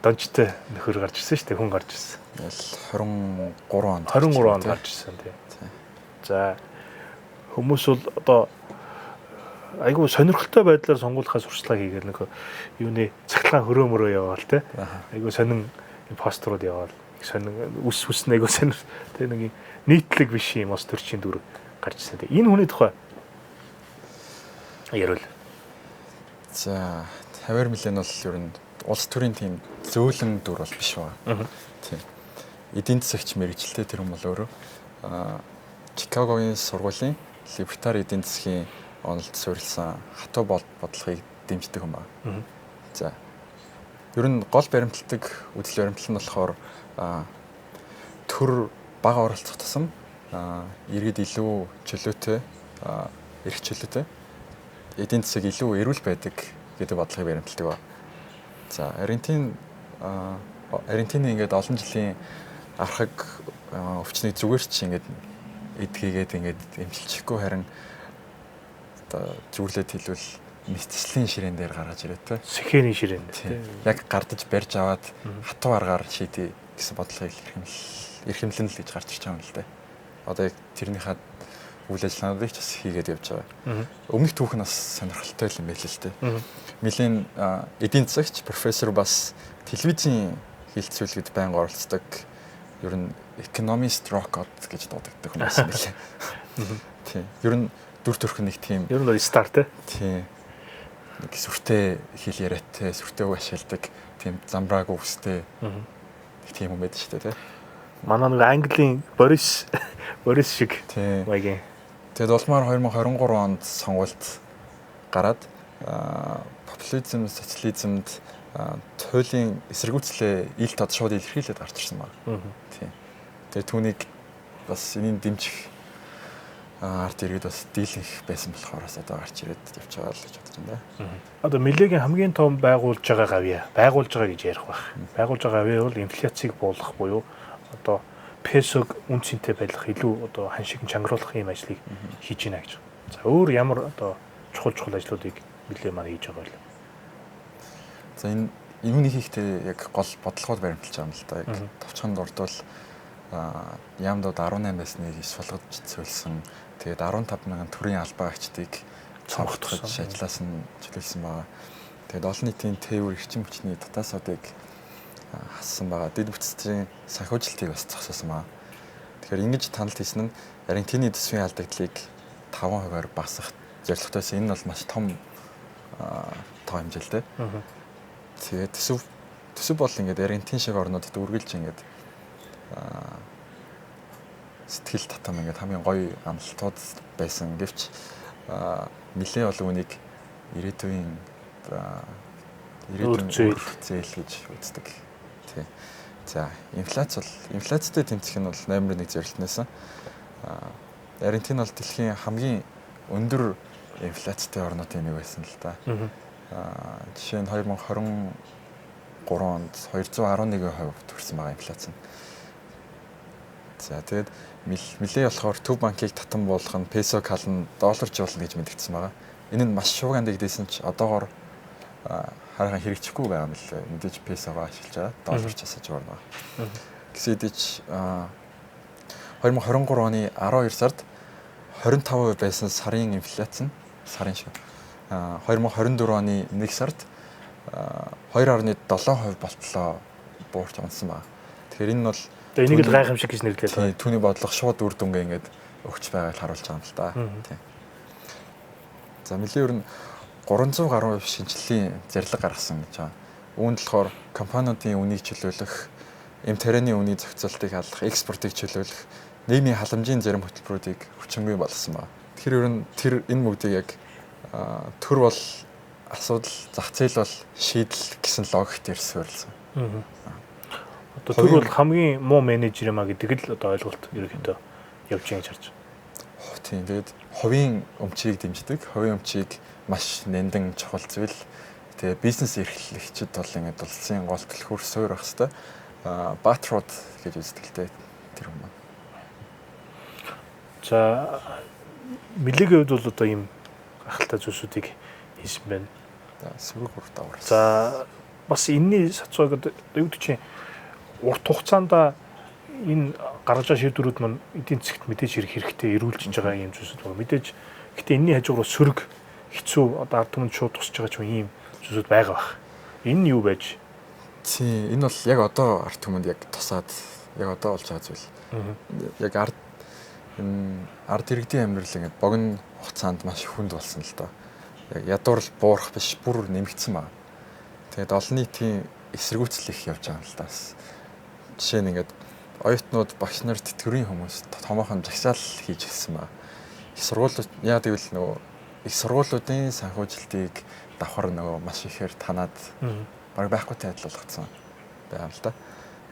дончтой нөхөр гарч ирсэн шүү дээ, хүн гарч ирсэн. 23 онд гарч ирсэн тийм. За хүмүүс бол одоо айгүй сонирхолтой байдлаар сонгуулийнхаа сурчлага хийгээд нэг юуны цахилгаан хөрөөмөрөө яваал те айгүй сонин постерууд яваал сонин үс айгүй сонир те нэг нийтлэг биш юм ус төрчийн дүр гарч ирсэн те энэ хүний тухай ярил. За Хавьер Милен бол ер нь улс төрийн тийм зөөлөн дүр бол биш байгаа. Тийм. Эдийн засагч мэрэгчлээ тэр хүн бол өөрөө Чикагогийн сургуулийн либертари эдийн засгийн онолд суурилсан хатуу бодлогыг дэмждэг юм байна. За. Ер нь гол баримтлагдаг үйл баримтлал нь болохоор төр бага оролцох тусам иргэд илүү чөлөөтэй, эрх чөлөөтэй эдийн засаг илүү эрүүл байдаг гэдэг бодлогыг баримталдаг ба. За, Аргентины ингээд олон жилийн архаг өвчнийг зүгээр ч ингээд эдгээгээд ингээд эмчилчихгүй харин одоо зүрлээд хэлвэл мэтчлийн ширээн дээр гаргаж ирээ те. Сэхэний ширээн те. Яг гардаж барьж аваад хатуу аргаар шийдээ гэсэн бодлогыг эрхэмлэн л гэж гарч ирж байгаа юм л дээ. Одоо яг тэрнийхээ үйл ажиллагааг ч бас хийгээд явж байгаа. Өмнөх түүх нь бас сонирхолтой юм байл л дээ. Милийн эдийн засагч профессор бас телевизийн хилцүүлгэд байнга оролцдог. Ер нь economist rock гэж дуудагддаг хүн байсан билээ. Тийм. Ер нь дүр төрх нэг тийм. Ер нь бол стар те. Тийм. Нэг сүртэй хэл яриатай, сүртэй үг ашигладаг, тийм замбрааг үстэй. Тийм юм байдаг шүү дээ, те. Манай нэг Английн Борис шиг маягийн. Тэгээд улмаар 2023 онд сонгуульд гараад популизм, социализмд туйлын эсэргүүцлээ ил тод шууд илэрхийлээд гарч ирсэн байна. Тийм. Тэгээд түүнийг бас энэний дэмжих арт иргэд бас дийлэнх байсан болохоор одоо гарч ирээд явж байгаа л гэж бодож байна. Одоо Милегийн хамгийн том байгуулж байгаа гавья, байгуулж байгаа гэж ярих байх. Байгуулж байгаа гавья бол инфляцийг буулгах буюу одоо песог үнцэнтэй байлгах илүү одоо ханшиг чангруулах юм ажлыг хийж байна гэж. За өөр ямар одоо чухал ажлуудыг Миле маань хийж байгаа вэ? За энэ юуны хийхдээ яг гол бодлогод баримталж байгаа юм л да. Яг товчхонд ордвол яамдууд 18 байсныг иш болгож цэвэрлсэн. Тэгээд 15,000 төрлийн албаагчдыг цогтгож ажиллаас нь чөлөөлсөн байгаа. Тэгээд олон нийтийн тээвэр эрчим хүчний татаасуудыг хассан байгаа. Дэд бүтцийн санхүүжилтийг бас зогсоосон байгаа. Тэгэхээр ингэж таналт хийсэн нь Аргентины төсвийн алдагдлыг 5%-аар багасгах зорилготойсэн. Энэ бол маш том тоо хэмжээлтэй. Тэгээд төсөв бол ингээд Аргентин шиг орнуудад үргэлж ингээд сэтгэл татам ингээд хамгийн гоё амлалтууд байсан. Гэвч Миле бол үүнийг ирээдүйн зээл гэж үздэг. Тий. За, инфляцтай тэмцэх нь бол номер 1 зорилт нээсэн. Аргентин бол дэлхийн хамгийн өндөр инфляцтай орнуудын нэг байсан л да. Жишээ нь 2023 онд 211% төрсэн байгаа инфляц нь. За тэгээд Миле болохоор төв банкыг татан буулгах нь песог хална долларжуулна гэж мэдэгдсэн байгаа. Энэ нь маш шууган дэгдсэн ч одоогоор хараахан хэрэгжихгүй байгаа юм лээ. Мэдээж песогоо ашиглаж байгаа долларч асаж байна. Гэсэн хэдий 2023 оны 12 сард 25% байсан сарын инфляц нь сарын шиг 2024 оны 1 сард 2.7% болтлоо буурч онсон байна. Тэгэхээр энэ бол энийг л гайхамшиг гэж нэрлэдэг байна. Түүний бодлого шууд үр дүнгээ ингээд өгч байгааг харуулж байгаа юм л да. Тийм. За Миле ер нь 300 гаруй шинжиллийн зарлиг гаргасан гэж байна. Үүнд болохоор компаниудын үнийг чөлөөлөх, эмтарины үний зохицуултыг халах, экспортыг чөлөөлөх, нийгмийн халамжийн зарим хөтөлбөрүүдийг хүчингүй болгосон байна. Тэгэхээр ер нь энэ бүгдийг яг төр бол асуудал, зах зээл бол шийдэл гэсэн логикт дээр суурилсан. Одоо төр бол хамгийн муу менежер юмаа гэдэг л одоо ойлголт ерөнхийдөө явж байгаа гэж харж байна. Тийм тэгээд хувийн өмчийг дэмждэг. Хувийн өмчийг маш нэндан чухал зүйл. Тэгээ бизнес эрхлэгчид бол ингээд улсын гол түлхүүр суурь байх хэвээр Баатрууд гэж үздэгтэй тэр юм байна. За Милигийн хувьд бол одоо ийм гахалтай зүйлсүүдийг хийсэн байна. Сүрэг бүр давар. За бас энэний сацууг юу гэдэг чинь урт хугацаанд энэ гаргаж байгаа шийдвэрүүд маань эдийн засгт мэдээж хэрэгтэй эрүүлж байгаа юм зүйлсүүд байна. Мэдээж гэхдээ энэний хажуугаар сөрөг хэцүү одоо ард түмэнд шууд тусч байгаа ч юм зүйлсүүд байгаа бах. Энэ нь юу байж? Тийм энэ бол яг одоо ард түмэнд яг тусаад яг одоо болж байгаа зүйл. Яг ард иргэдийн амьдрал ингээд богино хугацаанд маш хүнд болсон л доо. Яг ядуурл буурах биш бүр нэмэгдсэн байна. Тэгээд олон нийтийн эсэргүүцэл их явж байгаа юм л да. Жишээ нь ингээд оюутнууд багш нар тэтгэврийн хүмүүс томоохон жагсаал хийж гисэн ба. Их сургуулиуд яг гэвэл нөгөө их сургуулиудын санхүүжилтийг давхар нөгөө маш ихээр танаад баг байхгүйтэй адилуулгацсан байгаа юм л да.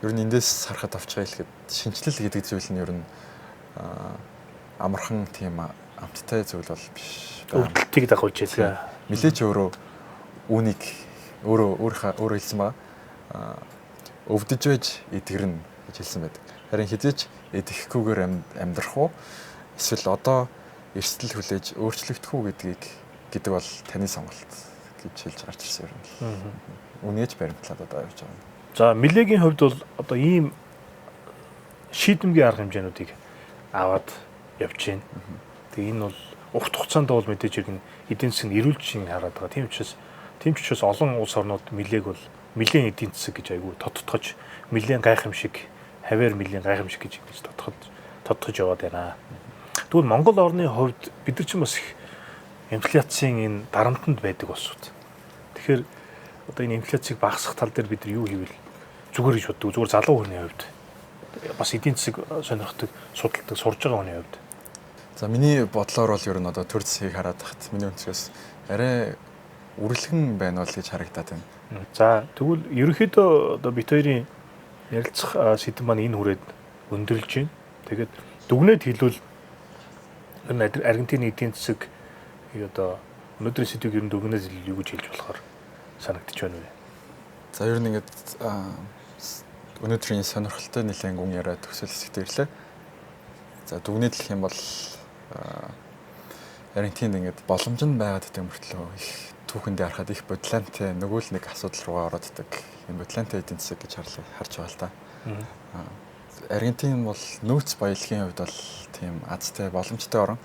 Ер нь эндээс харахад авч байгаа хэлэхэд шинжилэл гэдэг зүйл нь ер нь амархан тийм амттай зүйл бол биш. Өвдөлтийг дагуулж хэлээ. Нилээч өөрөө үүнийг өөрөө хэлсэн ба өвдөж байж эдгэрнэ гэж хэлсэн байдаг. Харин хизээч эдэхгүйгээр амьдрах уу эсвэл одоо эрсдэл хүлээж өөрчлөгдөх үү гэдэг бол таны сонголт гэж хэлж гарч ирсэн юм. Үнээж баримтлаад одоо явж байгаа. За Милигийн хувьд бол одоо ийм шийдэмгий арга хэмжээнүүдийг аваад явж байна. Тэгээ энэ бол урт хугацаанд бол мэдээж иргэн эдийн засгийг эрүүлж хараад байгаа. Тийм учраас олон улс орнууд Милиг бол Милийн эдийн засаг гэж айгүй тодтогч Милийн гайхамшиг хавар Милийн гайхамшиг гэж тодтогч яваад байна. Тэгвэл Монгол орны хувьд бид нар ч бас их инфляцийн энэ дарамтанд байдаг улсууд. Тэгэхээр одоо энэ инфляцийг багасгах тал дээр бид нар юу хийвэл зүгээр гэж боддог. Зүгээр залуу хүний хувьд бас эдийн засаг сонирхдаг, судалдаг, сурж байгаа хүний хувьд. За миний бодлоор бол ер нь одоо төр засгийг хараад тахт миний өнцгөөс арай үрлэгэн байна бол гэж харагдаад байна. За тэгвэл ерөнхийдөө одоо бит хоёрын ярилцах сэдв маань энэ хүрээд өндөрлж байна. Тэгээд дүгнээд хэлвэл Аргентины эдийн засаг одоо өнөөдрийн сэдвийг ер нь дүгнээд юу гэж хэлж болохоор санагдчих байна вэ? За ер нь ингээд өнөөдрийн сонирхолтой нэлээд гүн яриа төгсөл хэсэгт ирлээ. За дүгнээд хэлэх юм бол Аргентинд ингээд боломж нь байгаад байгаа мөртлөө их түүхэндээ харахад их бодлантай нөгөө л нэг асуудал руугаа орооддаг. Энэ бодлантай эдийн засаг гэж харж байгаа л да. Аргентин бол нөөц баялагын хувьд бол тийм азтай боломжтой орн.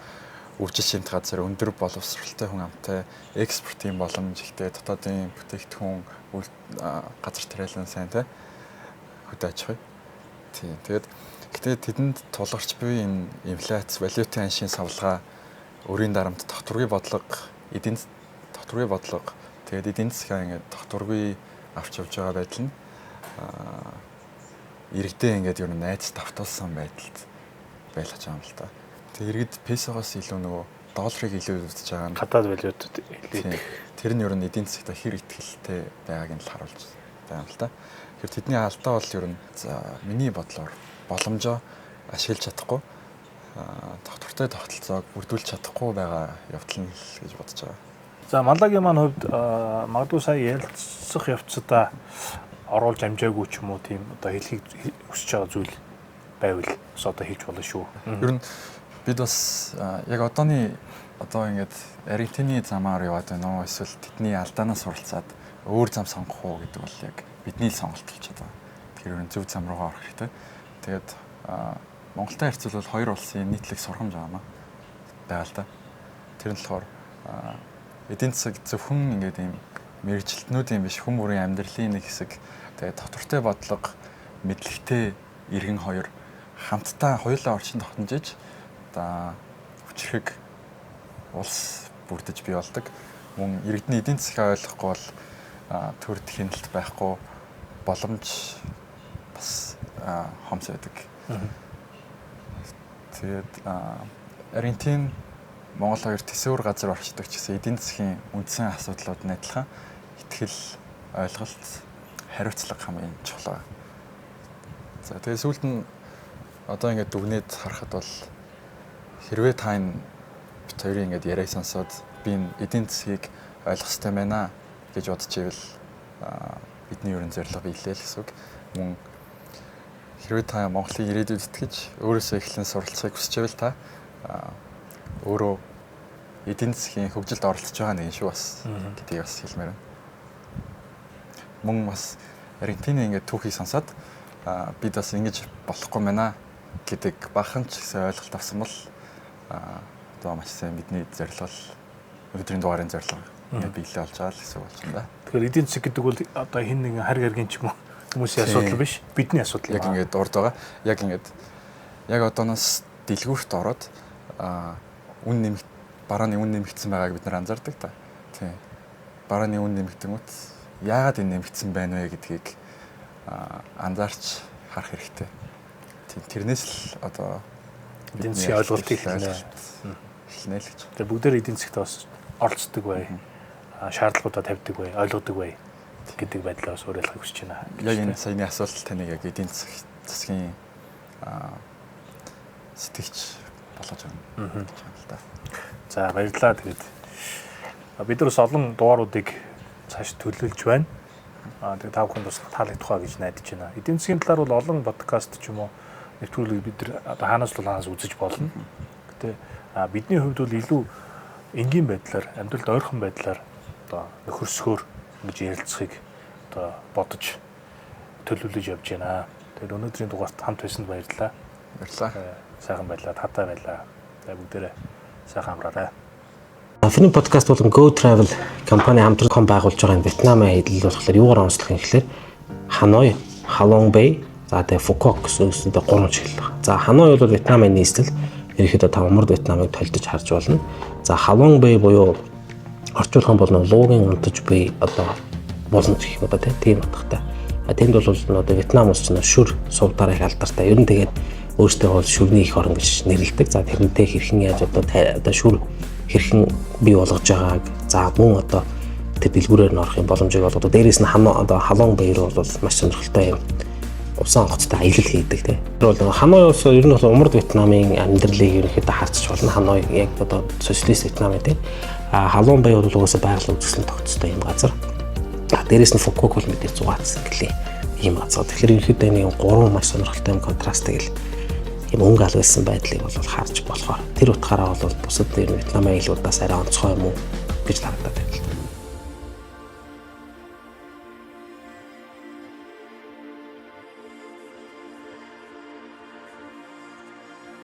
Өвчил шимт газар өндөр боловсролтой хүн амтай, экспортын боломж ихтэй, дотоодын бүтээгдэхүүн газар тариалан сайнтай хөдөө аж ахуй. Тийм. Гэхдээ тэдэнд тулгарч буй энэ инфляц, валютын аншийн савлгаа, өрийн дарамт, тогтворгүй бодлого, эдийн засгаа ингээд тогтворгүй авч явж байгаа байдал нь иргэдээ ингээд ер нь найз давтуулсан байдалд байлгаж байгаа юм л та. Тэгээ иргэд песогоос илүү нөгөө долларыг илүү үзэж байгаа нь гадаад валютууд илүү. Тэр нь ер нь эдийн засагт хэр ихтэй байгааг нь л харуулж байгаа юм л та. Тэгэхээр тэдний алдаа бол ер нь миний бодлоор боломжоо ашиглаж чадахгүй тогтвортой тогтолцоог бүрдүүлж чадахгүй байгаа явдал нь гэж бодож байгаа. За Малагийн маань хувьд магадгүй сая ярилцах явцдаа оруулж амжаагүй ч юм уу тийм одоо хэлхийг хүсэж байгаа зүйл байвал бас одоо хийж болно шүү. Ер нь бид бас яг одоо ингээд Аргентины замаар яваад байна уу эсвэл тэдний алдаанаас суралцаад өөр зам сонгох уу гэдэг бол яг бидний л сонголт болж байгаа. Тэгэхээр ер нь зөв зам руугаа орох хэрэгтэй. Тэгээд Монголтой харьцуулбал хоёр улсын нийтлэг сургамж байгаа л да. Тэр нь болохоор эдийн засаг зөвхөн ингээд ийм мэрэгчлэтнүүдийн биш хүн бүрийн амьдралын нэг хэсэг. Тэгээд тодорхой бодлого, мэдлэгтэй иргэн хоёр хамтдаа хоёулаа орчин тогтнож хүчрэг улс бүрдэж бий болдог. Мөн иргэдний эдийн засгийг ойлгохгүй бол төрд хяналт байхгүй боломж бас хомс байдаг. Тэгээд Аргентин Монгол хоёр төсөөр газар орчдөг ч гэсэн эдийн засгийн үндсэн асуудлууд нь адилхан итгэл, ойлголт, хариуцлага хамгийн чухал. За тэгээд сүүлд нь одоо ингээд дүгнээд харахад бол хэрвээ та энэ бит хоёрын ингээд яриаг сонсоод би энэ эдийн засгийг ойлгох хэрэгтэй байна гэж бодож ивэл бидний ерөн зорилго биелээ л гэсэн үг. Мөн хэрвээ та Монголын ирээдүйд итгэж өөрөөсөө эхлэн суралцахыг хүсэж байвал та өөрөө эдийн засгийн хөгжилд оролцож байгаа нэг шүү бас гэдгийг бас хэлмээр байна. Мөн бас Аргентины ингээд түүхийг сонсоод бид бас ингэж болохгүй байна гэдэг бахан ч гэсэн ойлголт авсан бол одоо маш сайн бидний зорилго өдрийн дугаарын зорилго ингээд биелээ болж байгаа л гэсэн болж байна да. Тэгэхээр эдийн засаг гэдэг бол одоо хин нэгэн харь гаргийн ч юм уу хүмүүсийн асуудал биш, бидний асуудал юм. Яг ингээд урд байгаа. Яг ингээд яг одооноос дэлгүүрт ороод барааны үн нэмэгдсэн байгааг бид нар анзаардаг та. Тийм. Барааны үн нэмэгдэнгүүт яагаад энэ нэмэгдсэн байна вэ гэдгийг анзаарч харах хэрэгтэй. Тийм. Тэрнээс л одоо эдийн засгийн ойлголтыг хэлнэ л гэж. Тэгээ бүгдээр эдийн засгт бас оролцдог бай. Шаардлагуудаа тавьдаг бай, ойлгодог бай гэдэг байдлаа бас уриалахыг хүсэж байна. Яг энэ саяны асуулт таныг яг эдийн засгийн сэтгэгч болгож байгаа юм да. За баярлалаа. Тэгээд бид нар бас олон дугааруудыг цааш төлөвлөж байна. Тэгээд та бүхэнд бас таалагдах ба гэж найдаж байна. Эдийн засгийн талаар бол олон подкаст ч юм уу нэвтрүүлэг бид нар одоо хаанаас үзэж болно. Гэтэ бидний хувьд бол илүү энгийн байдлаар, амьдралд ойрхон байдлаар одоо нөхөрсгөөр ингэж ярилцахыг одоо бодож төлөвлөж явж байна. Тэгээд өнөөдрийн дугаарт хамт байсанд баярлалаа. Баярлалаа. Сайхан байлаа, татаа байлаа. Тэгээд бүгдээрээ сайхан амраарай. Африкийн подкаст болон Go Travel компани хамтран байгуулж байгаа энэ Вьетнамын аялал болохоор юугаар онцлог юм гэхээр Ханой, Халонг Бэй, за тэгээ Фукок гэсэн үгсэндээ 3 жишээл байна. За Ханой бол Вьетнамын нийслэл ерөнхийдөө та умард Вьетнамыг толдож харж болно. За Халонг Бэй буюу орчуулгын бол луугийн унтаж бай одоо боломж гэх юм одоо тийм утгатай. Тэнд бол одоо Вьетнам улс чинь шүр сувдаараа их алдартай. Ер нь тэгээд өөртөө бол шүрний их орн гэж нэрлэдэг. За тэрнтэй хэрхэн яаж одоо шүр хэрхэн бий болгож байгааг за мөн одоо тэр дэлгүүрээр нь орох юм боломжийг олгодог. Дээрээс нь одоо Халонг Бэй руу бол маш сонирхолтой юм. Усан онгоцтой аялал хийдэг тийм. Тэр бол Ханой улс ер нь бол умард Вьетнамын амьдралыг ерөнхийдөө харьцаж болно. Ханой яг одоо социалист Вьетнам тийм. Халонг Бэй бол угаасаа байгалийн үзэсгэлэн тогтцтой юм газар. Дээрээс нь Фукок бол мэдээ 100 циклээ ийм газар. Тэгэхээр ерөнхийдөө нэг 3 маш сонирхолтой юм контрастыг л юм өнгө алгасан байдлыг бол харж болохоор тэр утгаараа бол бусад Вьетнам аяллуудаас арай онцгой юм уу гэж харагдаад байна.